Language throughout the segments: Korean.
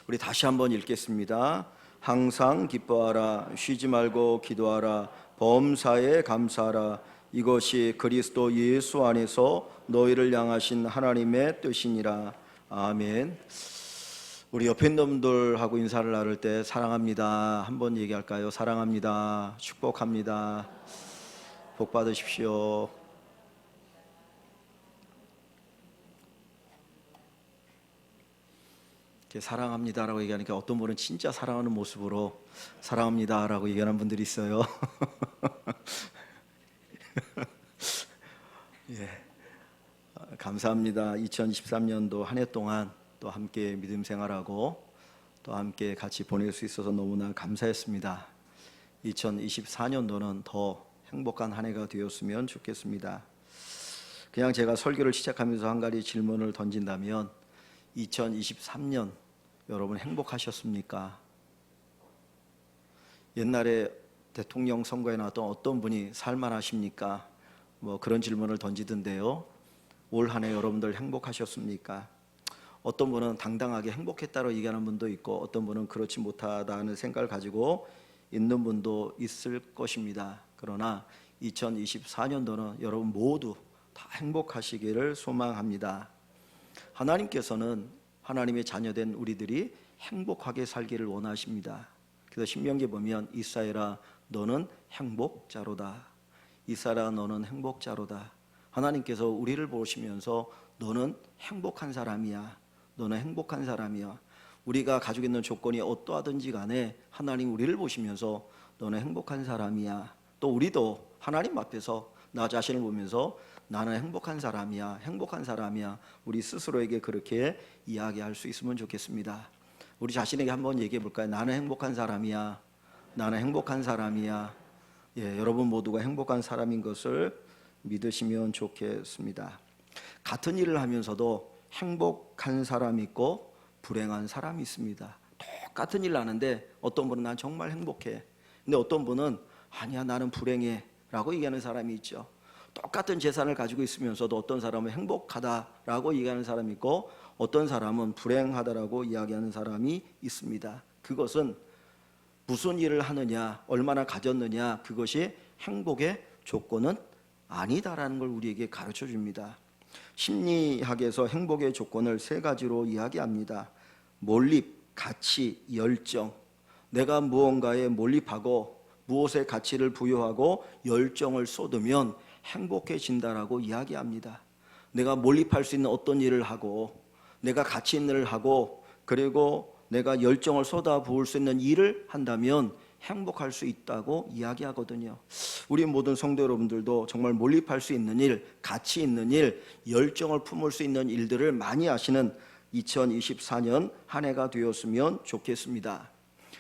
우리 다시 한번 읽겠습니다. 항상 기뻐하라, 쉬지 말고 기도하라, 범사에 감사하라. 이것이 그리스도 예수 안에서 너희를 향하신 하나님의 뜻이니라. 아멘. 우리 옆에 있는 분들하고 인사를 나눌 때 사랑합니다 한번 얘기할까요? 사랑합니다, 축복합니다, 복 받으십시오. 이렇게 사랑합니다라고 얘기하니까 어떤 분은 진짜 사랑하는 모습으로 사랑합니다라고 얘기하는 분들이 있어요. 예, 감사합니다. 2023년도 한 해 동안 또 함께 믿음 생활하고 또 함께 같이 보낼 수 있어서 너무나 감사했습니다. 2024년도는 더 행복한 한 해가 되었으면 좋겠습니다. 그냥 제가 설교를 시작하면서 한 가지 질문을 던진다면 2023년 여러분 행복하셨습니까? 옛날에 대통령 선거에 나왔던 어떤 분이 살만하십니까? 뭐 그런 질문을 던지던데요. 올 한 해 여러분들 행복하셨습니까? 어떤 분은 당당하게 행복했다고 얘기하는 분도 있고 어떤 분은 그렇지 못하다는 생각을 가지고 있는 분도 있을 것입니다. 그러나 2024년도는 여러분 모두 다 행복하시기를 소망합니다. 하나님께서는 하나님의 자녀된 우리들이 행복하게 살기를 원하십니다. 그래서 신명기에 보면 이스라엘아 너는 행복자로다. 이스라엘아 너는 행복자로다. 하나님께서 우리를 보시면서 너는 행복한 사람이야. 너는 행복한 사람이야. 우리가 가지고 있는 조건이 어떠하든지 간에 하나님 우리를 보시면서 너는 행복한 사람이야. 또 우리도 하나님 앞에서 나 자신을 보면서 나는 행복한 사람이야, 행복한 사람이야. 우리 스스로에게 그렇게 이야기할 수 있으면 좋겠습니다. 우리 자신에게 한번 얘기해 볼까요? 나는 행복한 사람이야. 나는 행복한 사람이야. 예, 여러분 모두가 행복한 사람인 것을 믿으시면 좋겠습니다. 같은 일을 하면서도 행복한 사람이 있고 불행한 사람이 있습니다. 똑같은 일을 하는데 어떤 분은 난 정말 행복해. 근데 어떤 분은 아니야 나는 불행해 라고 얘기하는 사람이 있죠. 똑같은 재산을 가지고 있으면서도 어떤 사람은 행복하다라고 얘기하는 사람이 있고 어떤 사람은 불행하다라고 이야기하는 사람이 있습니다. 그것은 무슨 일을 하느냐, 얼마나 가졌느냐, 그것이 행복의 조건은 아니다라는 걸 우리에게 가르쳐 줍니다. 심리학에서 행복의 조건을 세 가지로 이야기합니다. 몰입, 가치, 열정. 내가 무언가에 몰입하고 무엇에 가치를 부여하고 열정을 쏟으면 행복해진다라고 이야기합니다. 내가 몰입할 수 있는 어떤 일을 하고 내가 가치 있는 일을 하고 그리고 내가 열정을 쏟아부을 수 있는 일을 한다면 행복할 수 있다고 이야기하거든요. 우리 모든 성도 여러분들도 정말 몰입할 수 있는 일, 가치 있는 일, 열정을 품을 수 있는 일들을 많이 하시는 2024년 한 해가 되었으면 좋겠습니다.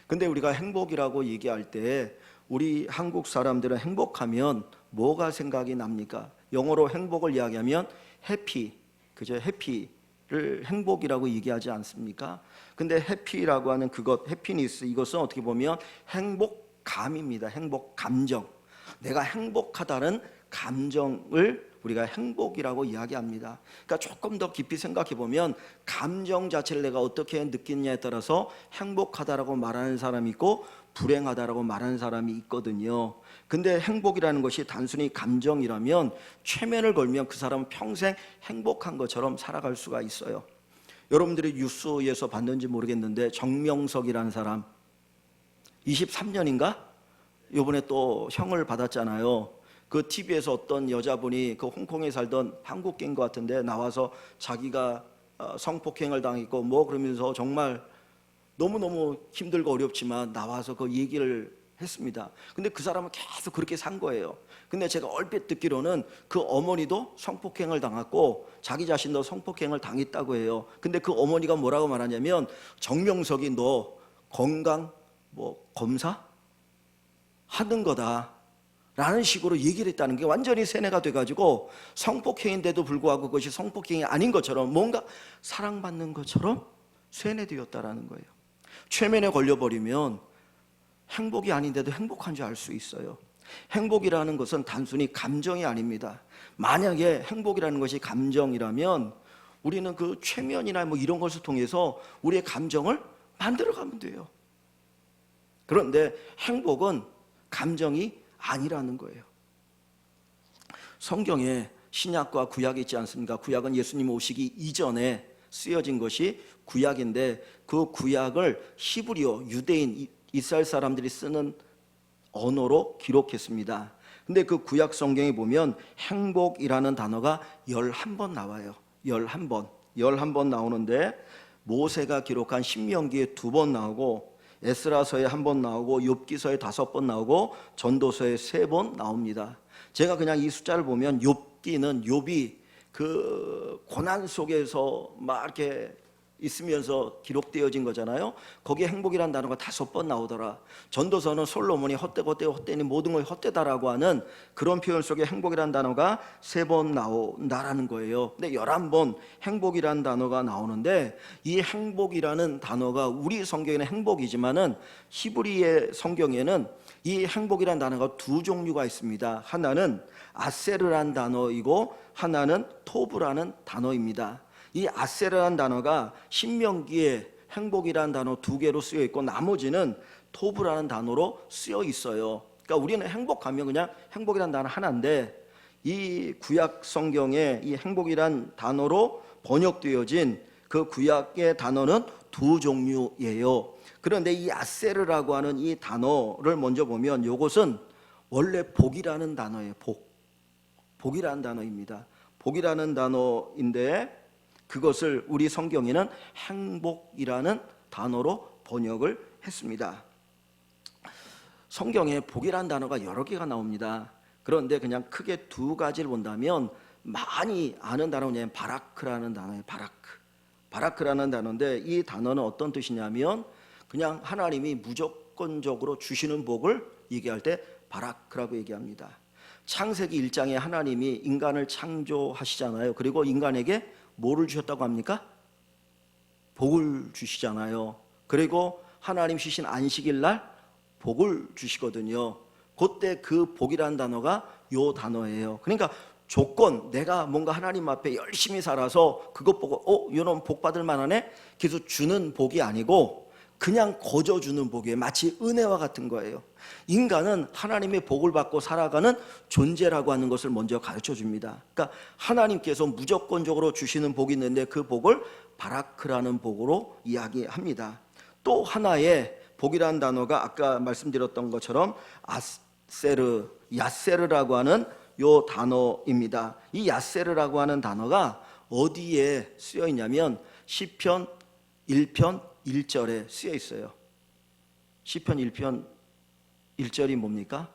근데 우리가 행복이라고 얘기할 때 우리 한국 사람들은 행복하면 뭐가 생각이 납니까? 영어로 행복을 이야기하면 해피, 그죠? 해피를 행복이라고 얘기하지 않습니까? 근데 해피라고 하는 그것, 해피니스, 이것은 어떻게 보면 행복감입니다. 행복감정. 내가 행복하다는 감정을 우리가 행복이라고 이야기합니다. 그러니까 조금 더 깊이 생각해 보면 감정 자체를 내가 어떻게 느끼느냐에 따라서 행복하다라고 말하는 사람이 있고 불행하다라고 말하는 사람이 있거든요. 근데 행복이라는 것이 단순히 감정이라면 최면을 걸면 그 사람은 평생 행복한 것처럼 살아갈 수가 있어요. 여러분들이 뉴스에서 봤는지 모르겠는데 정명석이라는 사람 23년인가? 이번에 또 형을 받았잖아요. 그 TV에서 어떤 여자분이 그 홍콩에 살던 한국계인 것 같은데 나와서 자기가 성폭행을 당했고 뭐 그러면서 정말 너무너무 힘들고 어렵지만 나와서 그 얘기를 했습니다. 근데 그 사람은 계속 그렇게 산 거예요. 근데 제가 얼핏 듣기로는 그 어머니도 성폭행을 당했고 자기 자신도 성폭행을 당했다고 해요. 근데 그 어머니가 뭐라고 말하냐면 정명석이 너 건강 뭐 검사 하는 거다 라는 식으로 얘기를 했다는 게 완전히 세뇌가 돼가지고 성폭행인데도 불구하고 그것이 성폭행이 아닌 것처럼 뭔가 사랑받는 것처럼 세뇌되었다라는 거예요. 최면에 걸려버리면 행복이 아닌데도 행복한 줄 알 수 있어요. 행복이라는 것은 단순히 감정이 아닙니다. 만약에 행복이라는 것이 감정이라면 우리는 그 최면이나 뭐 이런 것을 통해서 우리의 감정을 만들어가면 돼요. 그런데 행복은 감정이 아니라는 거예요. 성경에 신약과 구약이 있지 않습니까? 구약은 예수님 오시기 이전에 쓰여진 것이 구약인데, 그 구약을 히브리어, 유대인, 이스라엘 사람들이 쓰는 언어로 기록했습니다. 근데 그 구약 성경에 보면 행복이라는 단어가 11번 나와요. 11번 나오는데, 모세가 기록한 신명기에 2번 나오고, 에스라서에 1번 나오고, 욥기서에 5번 나오고, 전도서에 3번 나옵니다. 제가 그냥 이 숫자를 보면 욥이 그 고난 속에서 막 이렇게 있으면서 기록되어진 거잖아요. 거기에 행복이라는 단어가 5번 나오더라. 전도서는 솔로몬이 헛되니 모든 것이 헛되다라고 하는 그런 표현 속에 행복이라는 단어가 3번 나온다라는 거예요. 근데 11번 행복이라는 단어가 나오는데, 이 행복이라는 단어가 우리 성경에는 행복이지만은 히브리의 성경에는 이 행복이라는 단어가 2 종류가 있습니다. 하나는 아세르라는 단어이고 하나는 토브라는 단어입니다. 이 아세르라는 단어가 신명기에 행복이라는 단어 2개로 쓰여 있고, 나머지는 토브라는 단어로 쓰여 있어요. 그러니까 우리는 행복하면 그냥 행복이라는 단어 하나인데, 이 구약 성경에 이 행복이라는 단어로 번역되어진 그 구약의 단어는 2 종류예요. 그런데 이 아세르라고 하는 이 단어를 먼저 보면, 이것은 원래 복이라는 단어예요. 복이라는 단어입니다. 복이라는 단어인데, 그것을 우리 성경에는 행복이라는 단어로 번역을 했습니다. 성경에 복이라는 단어가 여러 개가 나옵니다. 그런데 그냥 크게 2가지를 본다면, 많이 아는 단어는 바라크라는 단어예요. 바라크라는 단어인데, 이 단어는 어떤 뜻이냐면 그냥 하나님이 무조건적으로 주시는 복을 얘기할 때 바라크라고 얘기합니다. 창세기 1장에 하나님이 인간을 창조하시잖아요. 그리고 인간에게 뭐를 주셨다고 합니까? 복을 주시잖아요. 그리고 하나님 쉬신 안식일 날 복을 주시거든요. 그때 그 복이라는 단어가 요 단어예요. 그러니까 조건, 내가 뭔가 하나님 앞에 열심히 살아서 그것 보고 이런 복 받을 만하네? 그래서 주는 복이 아니고 그냥 거저 주는 복이에요. 마치 은혜와 같은 거예요. 인간은 하나님의 복을 받고 살아가는 존재라고 하는 것을 먼저 가르쳐 줍니다. 그러니까 하나님께서 무조건적으로 주시는 복이 있는데, 그 복을 바라크라는 복으로 이야기합니다. 또 하나의 복이라는 단어가 아까 말씀드렸던 것처럼 야세르라고 하는 요 단어입니다. 이 야세르라고 하는 단어가 어디에 쓰여 있냐면 시편 1편 1절에 쓰여 있어요. 시편 1편 1절이 뭡니까?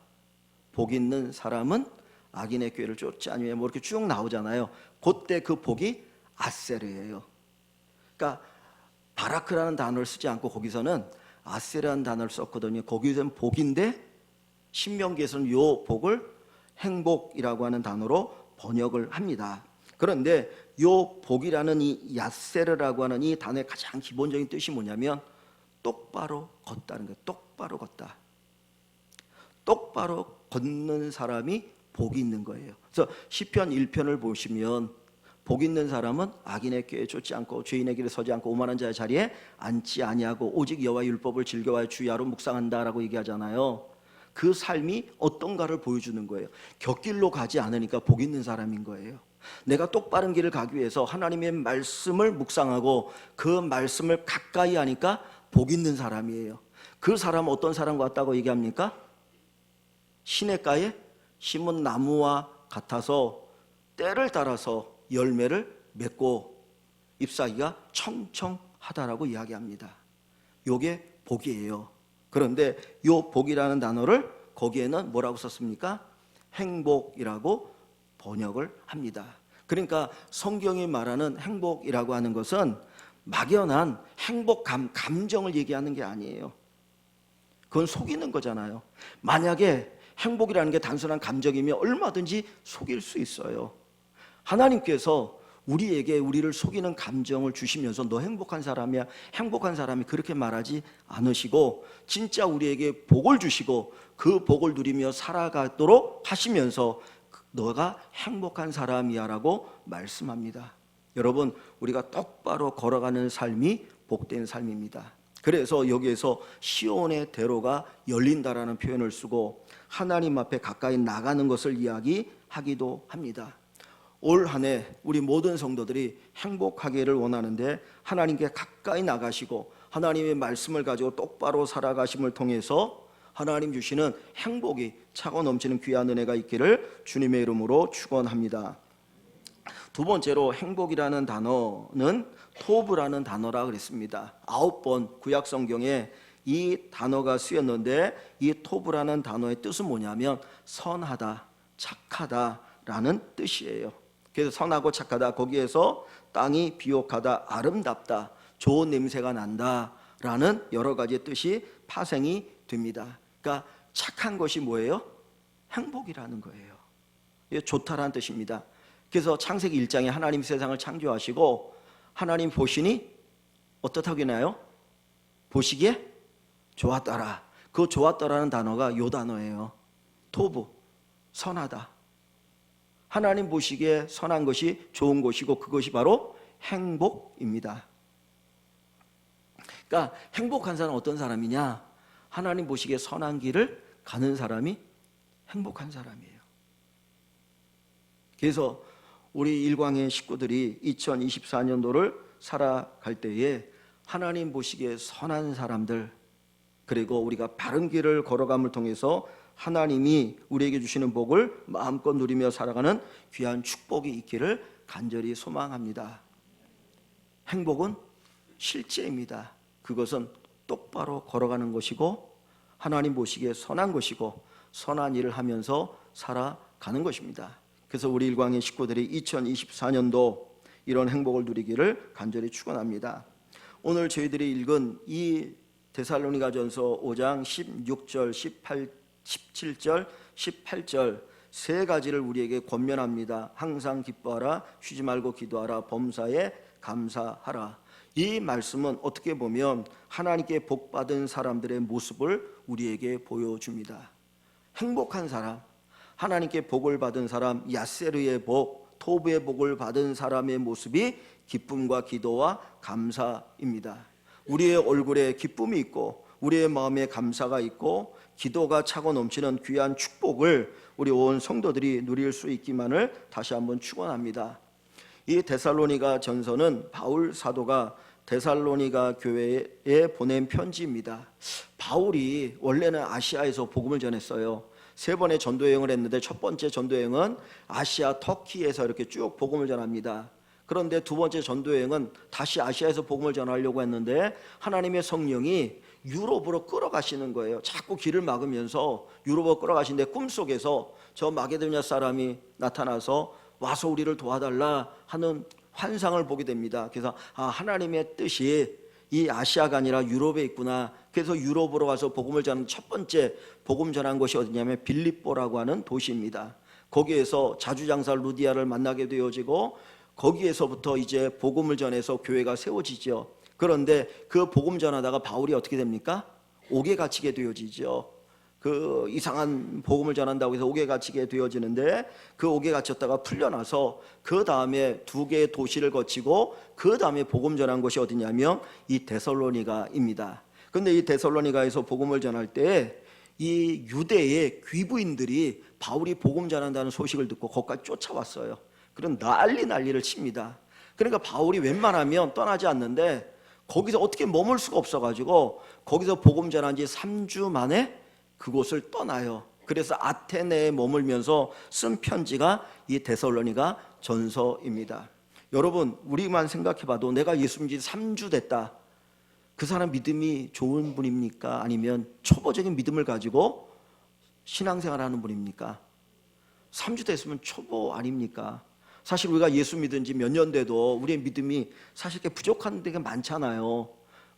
복 있는 사람은 악인의 꾀를 쫓지 아니하며, 뭐 이렇게 쭉 나오잖아요. 그때 그 복이 아세르예요. 그러니까 바라크라는 단어를 쓰지 않고 거기서는 아세르라는 단어를 썼거든요. 거기서는 복인데 신명기에서는 요 복을 행복이라고 하는 단어로 번역을 합니다. 그런데 요 복이라는 이 야세르라고 하는 이 단어의 가장 기본적인 뜻이 뭐냐면 똑바로 걷다는 거예요. 똑바로 걷다. 똑바로 걷는 사람이 복이 있는 거예요. 그래서 시편 1편을 보시면 복 있는 사람은 악인의 꾀에 쫓지 않고 죄인의 길에 서지 않고 오만한 자의 자리에 앉지 아니하고 오직 여호와의 율법을 즐겨하여 주야로 묵상한다라고 얘기하잖아요. 그 삶이 어떤가를 보여주는 거예요. 곁길로 가지 않으니까 복 있는 사람인 거예요. 내가 똑바른 길을 가기 위해서 하나님의 말씀을 묵상하고 그 말씀을 가까이 하니까 복 있는 사람이에요. 그 사람은 어떤 사람 같다고 얘기합니까? 시냇가에 심은 나무와 같아서 때를 따라서 열매를 맺고 잎사귀가 청청하다라고 이야기합니다. 요게 복이에요. 그런데 요 복이라는 단어를 거기에는 뭐라고 썼습니까? 행복이라고 번역을 합니다. 그러니까 성경이 말하는 행복이라고 하는 것은 막연한 감정을 얘기하는 게 아니에요. 그건 속이는 거잖아요. 만약에 행복이라는 게 단순한 감정이면 얼마든지 속일 수 있어요. 하나님께서 우리에게 우리를 속이는 감정을 주시면서 너 행복한 사람이야, 행복한 사람이 그렇게 말하지 않으시고 진짜 우리에게 복을 주시고 그 복을 누리며 살아가도록 하시면서 너가 행복한 사람이야 라고 말씀합니다. 여러분, 우리가 똑바로 걸어가는 삶이 복된 삶입니다. 그래서 여기에서 시온의 대로가 열린다라는 표현을 쓰고 하나님 앞에 가까이 나가는 것을 이야기하기도 합니다. 올 한 해 우리 모든 성도들이 행복하기를 원하는데 하나님께 가까이 나가시고 하나님의 말씀을 가지고 똑바로 살아가심을 통해서 하나님 주시는 행복이 차고 넘치는 귀한 은혜가 있기를 주님의 이름으로 축원합니다. 두 번째로 행복이라는 단어는 토브라는 단어라 그랬습니다. 9번 구약 성경에 이 단어가 쓰였는데 이 토브라는 단어의 뜻은 뭐냐면 선하다, 착하다라는 뜻이에요. 그래서 선하고 착하다, 거기에서 땅이 비옥하다, 아름답다, 좋은 냄새가 난다라는 여러 가지 뜻이 파생이 됩니다. 그러니까 착한 것이 뭐예요? 행복이라는 거예요. 이게 좋다라는 뜻입니다. 그래서 창세기 1장에 하나님 세상을 창조하시고 하나님 보시니 어떻다고 하나요? 보시기에 좋았더라. 그 좋았더라는 단어가 요 단어예요. 토브, 선하다. 하나님 보시기에 선한 것이 좋은 것이고 그것이 바로 행복입니다. 그러니까 행복한 사람은 어떤 사람이냐? 하나님 보시기에 선한 길을 가는 사람이 행복한 사람이에요. 그래서 우리 일광의 식구들이 2024년도를 살아갈 때에 하나님 보시기에 선한 사람들, 그리고 우리가 바른 길을 걸어감을 통해서 하나님이 우리에게 주시는 복을 마음껏 누리며 살아가는 귀한 축복이 있기를 간절히 소망합니다. 행복은 실제입니다. 그것은 똑바로 걸어가는 것이고 하나님 보시기에 선한 것이고 선한 일을 하면서 살아가는 것입니다. 그래서 우리 일광의 식구들이 2024년도 이런 행복을 누리기를 간절히 축원합니다. 오늘 저희들이 읽은 이 데살로니가전서 5장 16절, 17절, 18절 세 가지를 우리에게 권면합니다. 항상 기뻐하라, 쉬지 말고 기도하라, 범사에 감사하라. 이 말씀은 어떻게 보면 하나님께 복받은 사람들의 모습을 우리에게 보여줍니다. 행복한 사람, 하나님께 복을 받은 사람, 야세르의 복, 토브의 복을 받은 사람의 모습이 기쁨과 기도와 감사입니다. 우리의 얼굴에 기쁨이 있고 우리의 마음에 감사가 있고 기도가 차고 넘치는 귀한 축복을 우리 온 성도들이 누릴 수 있기만을 다시 한번 축원합니다. 이 데살로니가 전서는 바울 사도가 데살로니가 교회에 보낸 편지입니다. 바울이 원래는 아시아에서 복음을 전했어요. 3번의 전도여행을 했는데 첫 번째 전도여행은 아시아 터키에서 이렇게 쭉 복음을 전합니다. 그런데 두 번째 전도여행은 다시 아시아에서 복음을 전하려고 했는데 하나님의 성령이 유럽으로 끌어가시는 거예요. 자꾸 길을 막으면서 유럽으로 끌어가시는데 꿈속에서 저 마게도냐 사람이 나타나서 와서 우리를 도와달라 하는 환상을 보게 됩니다. 그래서 하나님의 뜻이 이 아시아가 아니라 유럽에 있구나. 그래서 유럽으로 가서 복음을 전한 첫 번째 복음 전한 곳이 어디냐면 빌립보라고 하는 도시입니다. 거기에서 자주장사 루디아를 만나게 되어지고 거기에서부터 이제 복음을 전해서 교회가 세워지죠. 그런데 그 복음 전하다가 바울이 어떻게 됩니까? 옥에 갇히게 되어지죠. 그 이상한 복음을 전한다고 해서 옥에 갇히게 되어지는데 그 옥에 갇혔다가 풀려나서 그 다음에 2개의 도시를 거치고 그 다음에 복음 전한 곳이 어디냐면 이 데살로니가입니다. 그런데 이 데살로니가에서 복음을 전할 때 이 유대의 귀부인들이 바울이 복음 전한다는 소식을 듣고 거기까지 쫓아왔어요. 그런 난리를 칩니다. 그러니까 바울이 웬만하면 떠나지 않는데 거기서 어떻게 머물 수가 없어가지고 거기서 복음 전한 지 3주 만에 그곳을 떠나요. 그래서 아테네에 머물면서 쓴 편지가 이 데살로니가 전서입니다. 여러분, 우리만 생각해봐도 내가 예수 믿은 지 3주 됐다. 그 사람 믿음이 좋은 분입니까? 아니면 초보적인 믿음을 가지고 신앙생활하는 분입니까? 3주 됐으면 초보 아닙니까? 사실 우리가 예수 믿은 지 몇 년 돼도 우리의 믿음이 사실 이렇게 부족한 데가 많잖아요.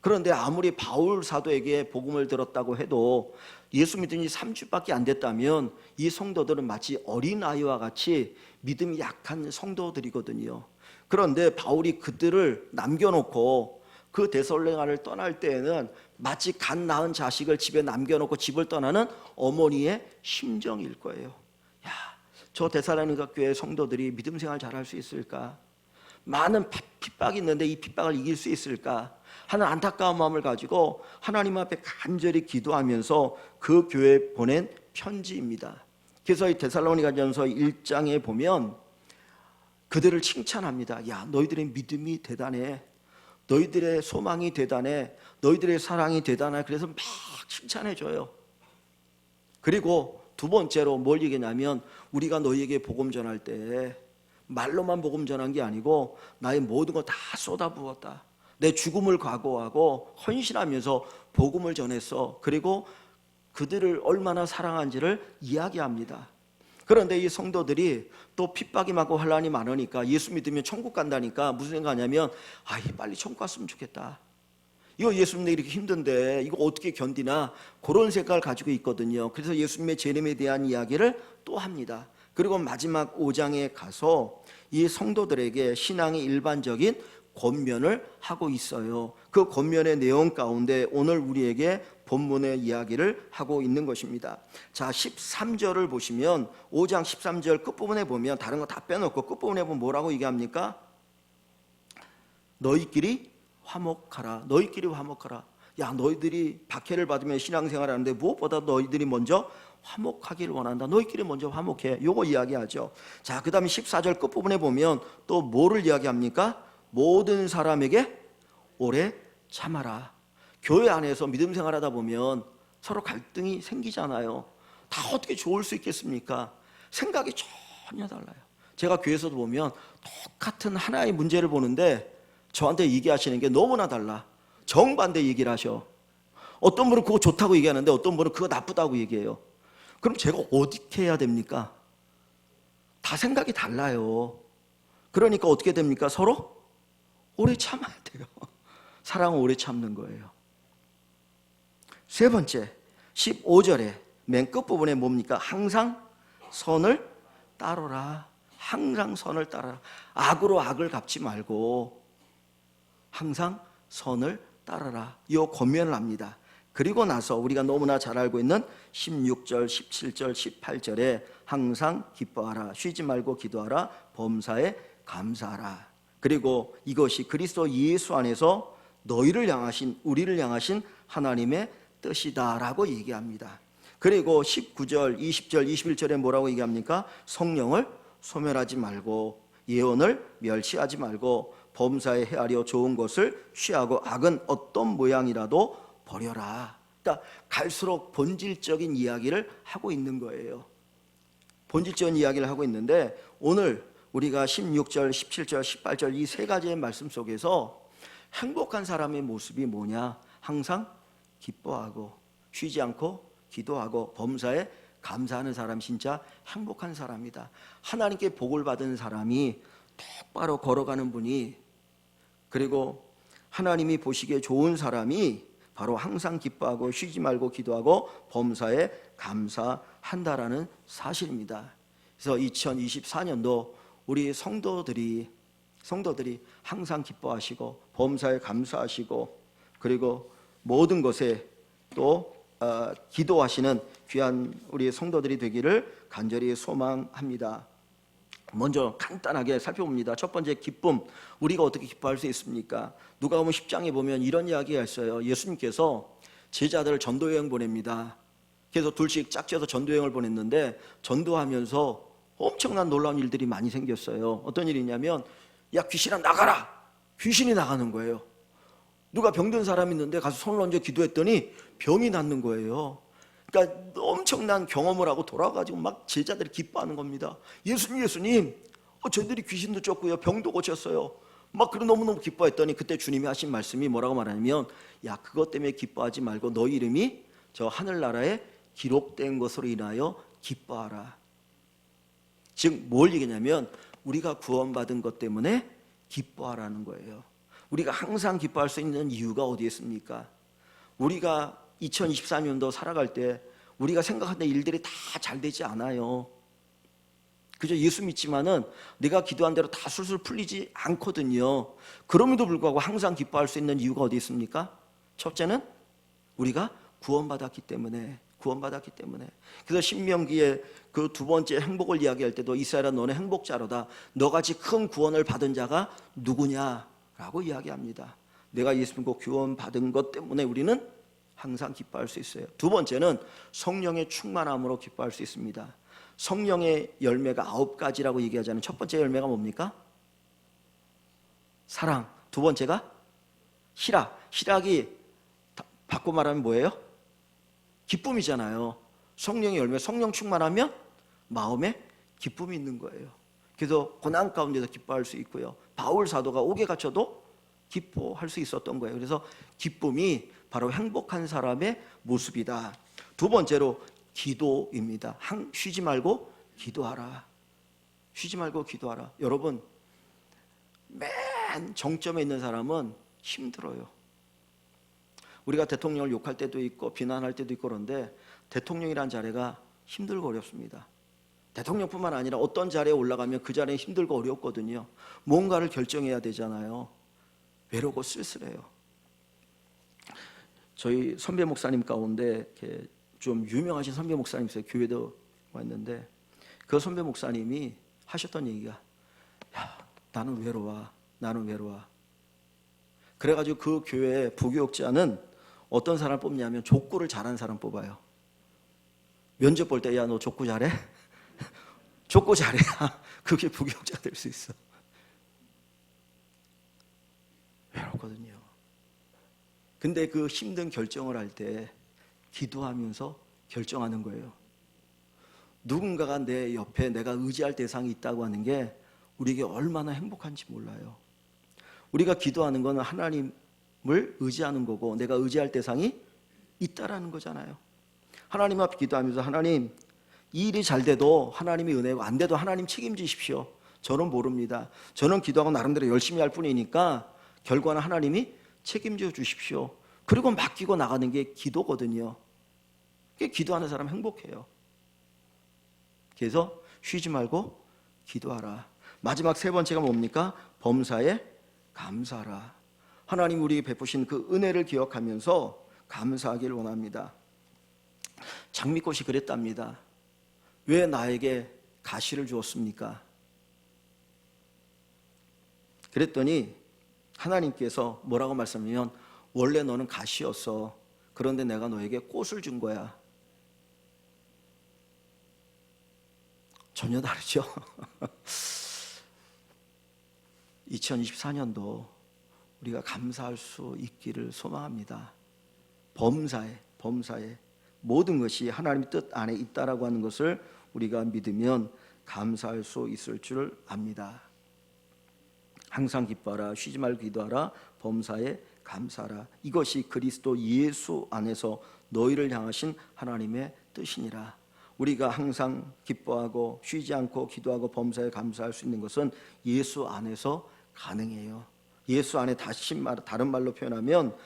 그런데 아무리 바울 사도에게 복음을 들었다고 해도 예수 믿은 지 3주밖에 안 됐다면 이 성도들은 마치 어린아이와 같이 믿음이 약한 성도들이거든요. 그런데 바울이 그들을 남겨놓고 그 데살로니가를 떠날 때에는 마치 갓 낳은 자식을 집에 남겨놓고 집을 떠나는 어머니의 심정일 거예요. 야, 저 데살로니가 교회 성도들이 믿음 생활 잘할 수 있을까? 많은 핍박이 있는데 이 핍박을 이길 수 있을까? 하는 안타까운 마음을 가지고 하나님 앞에 간절히 기도하면서 그 교회에 보낸 편지입니다. 그래서 이 데살로니가전서 1장에 보면 그들을 칭찬합니다. 야, 너희들의 믿음이 대단해. 너희들의 소망이 대단해. 너희들의 사랑이 대단해. 그래서 막 칭찬해줘요. 그리고 두 번째로 뭘 얘기냐면 우리가 너희에게 복음 전할 때 말로만 복음 전한 게 아니고 나의 모든 거 다 쏟아부었다. 내 죽음을 각오하고 헌신하면서 복음을 전했어. 그리고 그들을 얼마나 사랑한지를 이야기합니다. 그런데 이 성도들이 또 핍박이 많고 환난이 많으니까 예수 믿으면 천국 간다니까 무슨 생각하냐면 빨리 천국 갔으면 좋겠다. 이거 예수님이 이렇게 힘든데 이거 어떻게 견디나 그런 생각을 가지고 있거든요. 그래서 예수님의 재림에 대한 이야기를 또 합니다. 그리고 마지막 5장에 가서 이 성도들에게 신앙의 일반적인 권면을 하고 있어요. 그 권면의 내용 가운데 오늘 우리에게 본문의 이야기를 하고 있는 것입니다. 자, 13절을 보시면 5장 13절 끝부분에 보면 다른 거 다 빼놓고 끝부분에 보면 뭐라고 얘기합니까? 너희끼리 화목하라. 너희끼리 화목하라. 야, 너희들이 박해를 받으면 신앙생활 하는데 무엇보다 너희들이 먼저 화목하기를 원한다. 너희끼리 먼저 화목해. 요거 이야기하죠. 자, 그 다음에 14절 끝부분에 보면 또 뭐를 이야기합니까? 모든 사람에게 오래 참아라. 교회 안에서 믿음 생활하다 보면 서로 갈등이 생기잖아요. 다 어떻게 좋을 수 있겠습니까? 생각이 전혀 달라요. 제가 교회에서도 보면 똑같은 하나의 문제를 보는데 저한테 얘기하시는 게 너무나 달라. 정반대 얘기를 하셔. 어떤 분은 그거 좋다고 얘기하는데 어떤 분은 그거 나쁘다고 얘기해요. 그럼 제가 어떻게 해야 됩니까? 다 생각이 달라요. 그러니까 어떻게 됩니까? 서로 오래 참아야 돼요. 사랑은 오래 참는 거예요. 세 번째, 15절에 맨 끝부분에 뭡니까? 항상 선을 따르라. 항상 선을 따르라. 악으로 악을 갚지 말고 항상 선을 따르라. 이 권면을 합니다. 그리고 나서 우리가 너무나 잘 알고 있는 16절, 17절, 18절에 항상 기뻐하라. 쉬지 말고 기도하라. 범사에 감사하라. 그리고 이것이 그리스도 예수 안에서 너희를 향하신, 우리를 향하신 하나님의 뜻이다라고 얘기합니다. 그리고 19절, 20절, 21절에 뭐라고 얘기합니까? 성령을 소멸하지 말고 예언을 멸시하지 말고 범사에 헤아려 좋은 것을 취하고 악은 어떤 모양이라도 버려라. 그러니까 갈수록 본질적인 이야기를 하고 있는 거예요. 본질적인 이야기를 하고 있는데 오늘 우리가 16절, 17절, 18절 이 세 가지의 말씀 속에서 행복한 사람의 모습이 뭐냐? 항상 기뻐하고 쉬지 않고 기도하고 범사에 감사하는 사람 진짜 행복한 사람이다. 하나님께 복을 받은 사람이 똑바로 걸어가는 분이 그리고 하나님이 보시기에 좋은 사람이 바로 항상 기뻐하고 쉬지 말고 기도하고 범사에 감사한다라는 사실입니다. 그래서 2024년도 우리 성도들이 항상 기뻐하시고 범사에 감사하시고 그리고 모든 것에 또 기도하시는 귀한 우리 성도들이 되기를 간절히 소망합니다. 먼저 간단하게 살펴봅니다. 첫 번째 기쁨, 우리가 어떻게 기뻐할 수 있습니까? 누가복음 10장에 보면 이런 이야기가 있어요. 예수님께서 제자들을 전도여행 보냅니다. 그래서 둘씩 짝지어서 전도여행을 보냈는데 전도하면서 엄청난 놀라운 일들이 많이 생겼어요. 어떤 일이냐면 야, 귀신아 나가라! 귀신이 나가는 거예요. 누가 병든 사람이 있는데 가서 손을 얹어 기도했더니 병이 낫는 거예요. 그러니까 엄청난 경험을 하고 돌아가지고 막 제자들이 기뻐하는 겁니다. 예수님, 저희들이 귀신도 쫓고요, 병도 고쳤어요. 막 그런 너무너무 기뻐했더니 그때 주님이 하신 말씀이 뭐라고 말하냐면 야, 그것 때문에 기뻐하지 말고 너희 이름이 저 하늘나라에 기록된 것으로 인하여 기뻐하라. 즉 뭘 얘기냐면 우리가 구원받은 것 때문에 기뻐하라는 거예요. 우리가 항상 기뻐할 수 있는 이유가 어디에 있습니까? 우리가 2024년도 살아갈 때 우리가 생각하는 일들이 다 잘 되지 않아요. 그저 예수 믿지만은 내가 기도한 대로 다 술술 풀리지 않거든요. 그럼에도 불구하고 항상 기뻐할 수 있는 이유가 어디 있습니까? 첫째는 우리가 구원받았기 때문에. 그래서 신명기에 그 두 번째 행복을 이야기할 때도 이스라엘아 너는 행복자로다. 너같이 큰 구원을 받은 자가 누구냐라고 이야기합니다. 내가 예수 믿고 구원 받은 것 때문에 우리는 항상 기뻐할 수 있어요. 두 번째는 성령의 충만함으로 기뻐할 수 있습니다. 성령의 열매가 9가지라고 얘기하자는 첫 번째 열매가 뭡니까? 사랑. 두 번째가 희락. 희락이 바꿔 말하면 뭐예요? 기쁨이잖아요. 성령의 열매, 성령 충만하면 마음에 기쁨이 있는 거예요. 그래서 고난 가운데서 기뻐할 수 있고요. 바울 사도가 옥에 갇혀도 기뻐할 수 있었던 거예요. 그래서 기쁨이 바로 행복한 사람의 모습이다. 두 번째로 기도입니다. 쉬지 말고 기도하라. 쉬지 말고 기도하라. 여러분, 맨 정점에 있는 사람은 힘들어요. 우리가 대통령을 욕할 때도 있고 비난할 때도 있고 그런데 대통령이란 자리가 힘들고 어렵습니다. 대통령뿐만 아니라 어떤 자리에 올라가면 그 자리에 힘들고 어렵거든요. 뭔가를 결정해야 되잖아요. 외롭고 쓸쓸해요. 저희 선배 목사님 가운데 이렇게 좀 유명하신 선배 목사님 있어요. 교회도 왔는데 그 선배 목사님이 하셨던 얘기가, 야, 나는 외로워. 나는 외로워. 그래가지고 그 교회 부교육자는 어떤 사람 뽑냐면 족구를 잘하는 사람 뽑아요. 면접 볼 때, 야, 너 족구 잘해? 족구 잘해야 그게 부교육자가 될 수 있어. 외롭거든요. 근데 그 힘든 결정을 할 때 기도하면서 결정하는 거예요. 누군가가 내 옆에 내가 의지할 대상이 있다고 하는 게 우리에게 얼마나 행복한지 몰라요. 우리가 기도하는 것은 하나님을 의지하는 거고 내가 의지할 대상이 있다라는 거잖아요. 하나님 앞에 기도하면서 하나님, 이 일이 잘 돼도 하나님이 은혜고 안 돼도 하나님 책임지십시오. 저는 모릅니다. 저는 기도하고 나름대로 열심히 할 뿐이니까 결과는 하나님이 책임져 주십시오. 그리고 맡기고 나가는 게 기도거든요. 기도하는 사람 행복해요. 그래서 쉬지 말고 기도하라. 마지막 세 번째가 뭡니까? 범사에 감사하라. 하나님 우리에게 베푸신 그 은혜를 기억하면서 감사하기를 원합니다. 장미꽃이 그랬답니다. 왜 나에게 가시를 주었습니까? 그랬더니 하나님께서 뭐라고 말씀하면, 원래 너는 가시였어. 그런데 내가 너에게 꽃을 준 거야. 전혀 다르죠. 2024년도 우리가 감사할 수 있기를 소망합니다. 범사에 모든 것이 하나님의 뜻 안에 있다라고 하는 것을 우리가 믿으면 감사할 수 있을 줄 압니다. 항상 기뻐하라. 쉬지 말고 기도하라. 범사에 감사하라. 이것이 그리스도 예수 안에서 너희를 향하신 하나님의 뜻이니라. 우리가 항상 기뻐하고 쉬지 않고 기도하고 범사에 감사할 수 있는 것은 예수 안에서 가능해요. 예수 안에 다른 말로 표현하면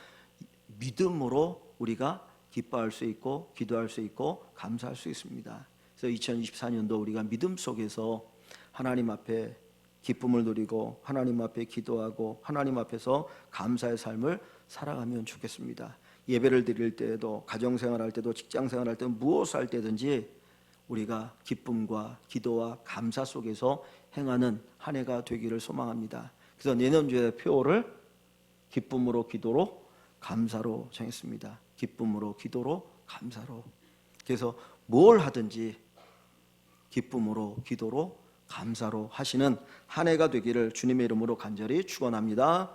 믿음으로 우리가 기뻐할 수 있고 기도할 수 있고 감사할 수 있습니다. 그래서 2024년도 우리가 믿음 속에서 하나님 앞에 기쁨을 누리고 하나님 앞에 기도하고 하나님 앞에서 감사의 삶을 살아가면 좋겠습니다. 예배를 드릴 때에도 가정생활할 때도 직장생활할 때도 무엇을 할 때든지 우리가 기쁨과 기도와 감사 속에서 행하는 한 해가 되기를 소망합니다. 그래서 내년주의 표를 기쁨으로 기도로 감사로 정했습니다. 기쁨으로 기도로 감사로. 그래서 뭘 하든지 기쁨으로 기도로 감사로 하시는 한 해가 되기를 주님의 이름으로 간절히 축원합니다.